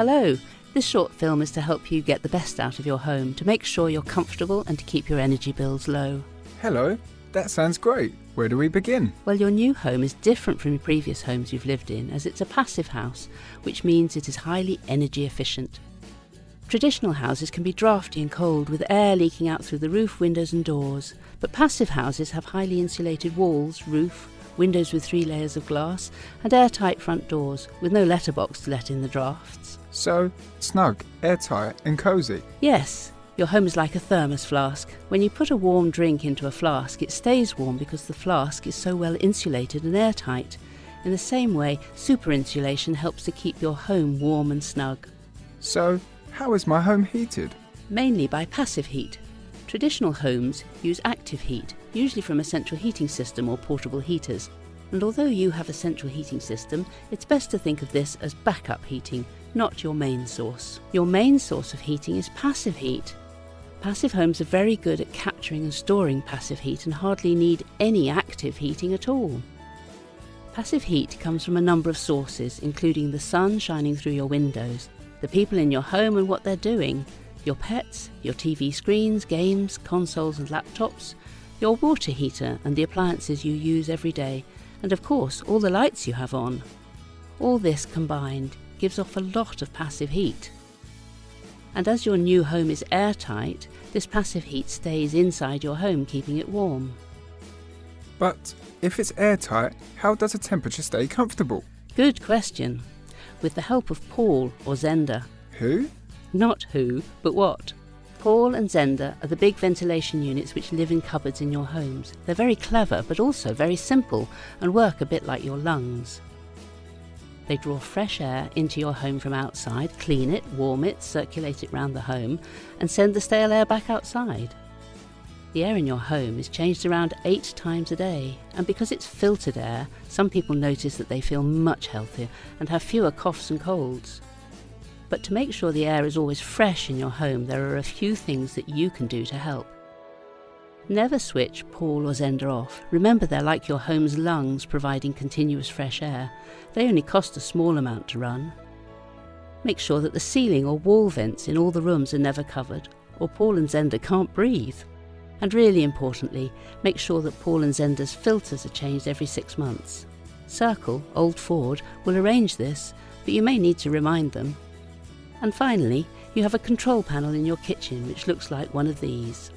Hello, this short film is to help you get the best out of your home, to make sure you're comfortable and to keep your energy bills low. Hello, that sounds great. Where do we begin? Well, your new home is different from your previous homes you've lived in, as it's a passive house, which means it is highly energy efficient. Traditional houses can be drafty and cold, with air leaking out through the roof, windows and doors. But passive houses have highly insulated walls, roof, windows with 3 layers of glass, and airtight front doors, with no letterbox to let in the drafts. So, snug, airtight and cosy. Yes, your home is like a thermos flask. When you put a warm drink into a flask, it stays warm because the flask is so well insulated and airtight. In the same way, super insulation helps to keep your home warm and snug. So, how is my home heated? Mainly by passive heat. Traditional homes use active heat, usually from a central heating system or portable heaters. And although you have a central heating system, it's best to think of this as backup heating, not your main source. Your main source of heating is passive heat. Passive homes are very good at capturing and storing passive heat and hardly need any active heating at all. Passive heat comes from a number of sources, including the sun shining through your windows, the people in your home and what they're doing, your pets, your TV screens, games, consoles and laptops, your water heater and the appliances you use every day, and of course all the lights you have on. All this combined gives off a lot of passive heat. And as your new home is airtight, this passive heat stays inside your home, keeping it warm. But if it's airtight, how does the temperature stay comfortable? Good question. With the help of Paul or Zender. Who? Not who, but what. Paul and Zender are the big ventilation units which live in cupboards in your homes. They're very clever, but also very simple, and work a bit like your lungs. They draw fresh air into your home from outside, clean it, warm it, circulate it round the home, and send the stale air back outside. The air in your home is changed around 8 times a day, and because it's filtered air, some people notice that they feel much healthier and have fewer coughs and colds. But to make sure the air is always fresh in your home, there are a few things that you can do to help. Never switch Paul or Zender off. Remember, they're like your home's lungs, providing continuous fresh air. They only cost a small amount to run. Make sure that the ceiling or wall vents in all the rooms are never covered, or Paul and Zender can't breathe. And really importantly, make sure that Paul and Zender's filters are changed every 6 months. Circle, Old Ford, will arrange this, but you may need to remind them. And finally, you have a control panel in your kitchen which looks like one of these.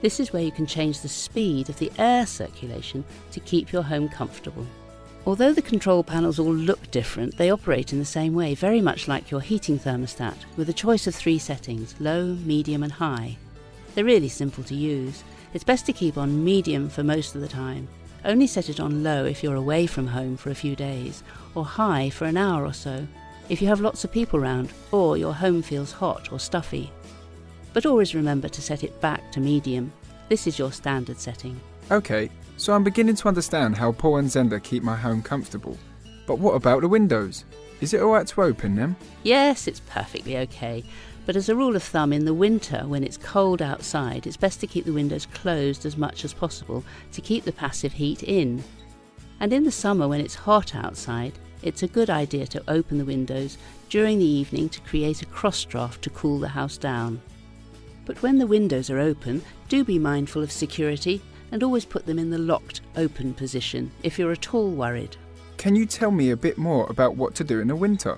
This is where you can change the speed of the air circulation to keep your home comfortable. Although the control panels all look different, they operate in the same way, very much like your heating thermostat, with a choice of 3 settings, low, medium and high. They're really simple to use. It's best to keep on medium for most of the time. Only set it on low if you're away from home for a few days, or high for an hour or so, if you have lots of people around, or your home feels hot or stuffy. But always remember to set it back to medium. This is your standard setting. Okay, so I'm beginning to understand how Paul and Zender keep my home comfortable. But what about the windows? Is it alright to open them? Yes, it's perfectly okay. But as a rule of thumb, in the winter, when it's cold outside, it's best to keep the windows closed as much as possible to keep the passive heat in. And in the summer, when it's hot outside, it's a good idea to open the windows during the evening to create a cross draft to cool the house down. But when the windows are open, do be mindful of security and always put them in the locked open position if you're at all worried. Can you tell me a bit more about what to do in the winter?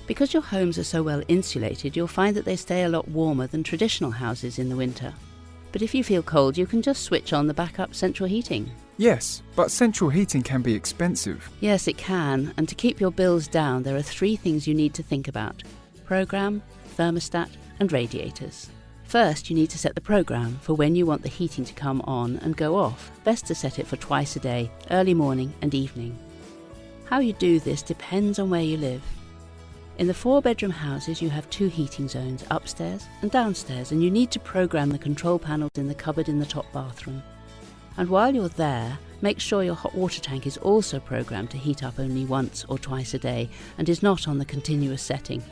Because your homes are so well insulated, you'll find that they stay a lot warmer than traditional houses in the winter. But if you feel cold, you can just switch on the backup central heating. Yes, but central heating can be expensive. Yes, it can, and to keep your bills down, there are 3 things you need to think about: program, thermostat and radiators. First, you need to set the program for when you want the heating to come on and go off. Best to set it for twice a day, early morning and evening. How you do this depends on where you live. In the 4-bedroom houses, you have 2 heating zones, upstairs and downstairs, and you need to program the control panels in the cupboard in the top bathroom. And while you're there, make sure your hot water tank is also programmed to heat up only once or twice a day and is not on the continuous setting.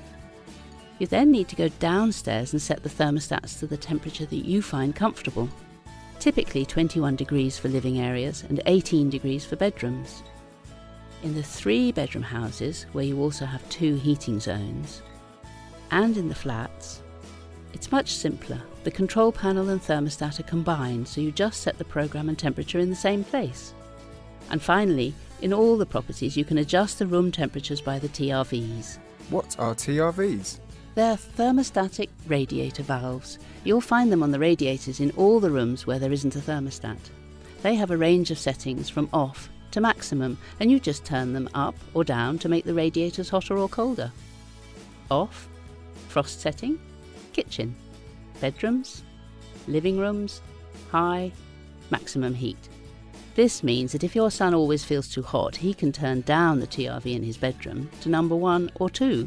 You then need to go downstairs and set the thermostats to the temperature that you find comfortable. Typically 21 degrees for living areas and 18 degrees for bedrooms. In the 3-bedroom houses, where you also have 2 heating zones, and in the flats, it's much simpler. The control panel and thermostat are combined, so you just set the programme and temperature in the same place. And finally, in all the properties you can adjust the room temperatures by the TRVs. What are TRVs? They're thermostatic radiator valves. You'll find them on the radiators in all the rooms where there isn't a thermostat. They have a range of settings from off to maximum, and you just turn them up or down to make the radiators hotter or colder. Off, frost setting, kitchen, bedrooms, living rooms, high, maximum heat. This means that if your son always feels too hot, he can turn down the TRV in his bedroom to number 1 or 2.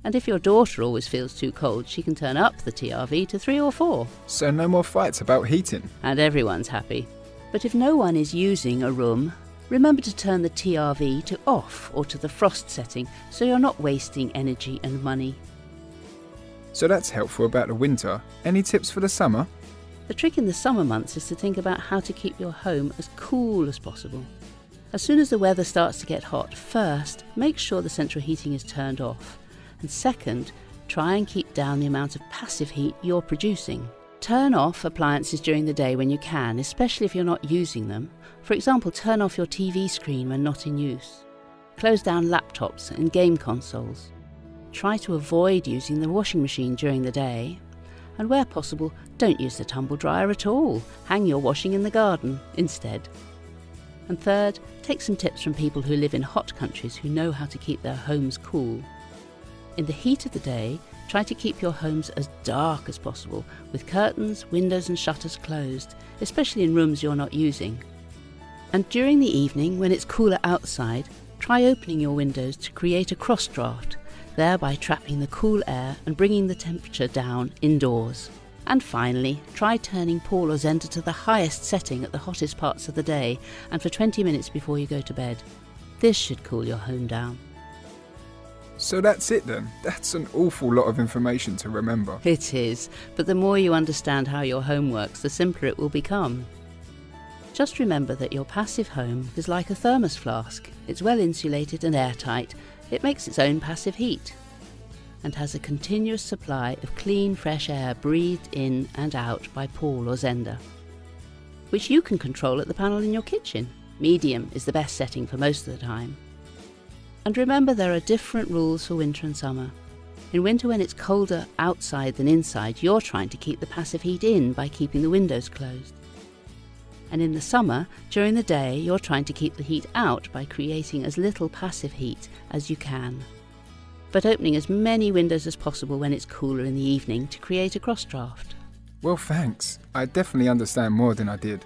And if your daughter always feels too cold, she can turn up the TRV to 3 or 4. So no more fights about heating. And everyone's happy. But if no one is using a room, remember to turn the TRV to off or to the frost setting, so you're not wasting energy and money. So that's helpful about the winter. Any tips for the summer? The trick in the summer months is to think about how to keep your home as cool as possible. As soon as the weather starts to get hot, first, make sure the central heating is turned off. And second, try and keep down the amount of passive heat you're producing. Turn off appliances during the day when you can, especially if you're not using them. For example, turn off your TV screen when not in use. Close down laptops and game consoles. Try to avoid using the washing machine during the day. And where possible, don't use the tumble dryer at all. Hang your washing in the garden instead. And third, take some tips from people who live in hot countries who know how to keep their homes cool. In the heat of the day, try to keep your homes as dark as possible, with curtains, windows and shutters closed, especially in rooms you're not using. And during the evening, when it's cooler outside, try opening your windows to create a cross draft, thereby trapping the cool air and bringing the temperature down indoors. And finally, try turning Paul or Zender to the highest setting at the hottest parts of the day and for 20 minutes before you go to bed. This should cool your home down. So that's it then. That's an awful lot of information to remember. It is, but the more you understand how your home works, the simpler it will become. Just remember that your passive home is like a thermos flask. It's well insulated and airtight. It makes its own passive heat and has a continuous supply of clean, fresh air breathed in and out by Paul or Zender, which you can control at the panel in your kitchen. Medium is the best setting for most of the time. And remember, there are different rules for winter and summer. In winter, when it's colder outside than inside, you're trying to keep the passive heat in by keeping the windows closed. And in the summer, during the day, you're trying to keep the heat out by creating as little passive heat as you can, but opening as many windows as possible when it's cooler in the evening to create a cross draft. Well, thanks. I definitely understand more than I did.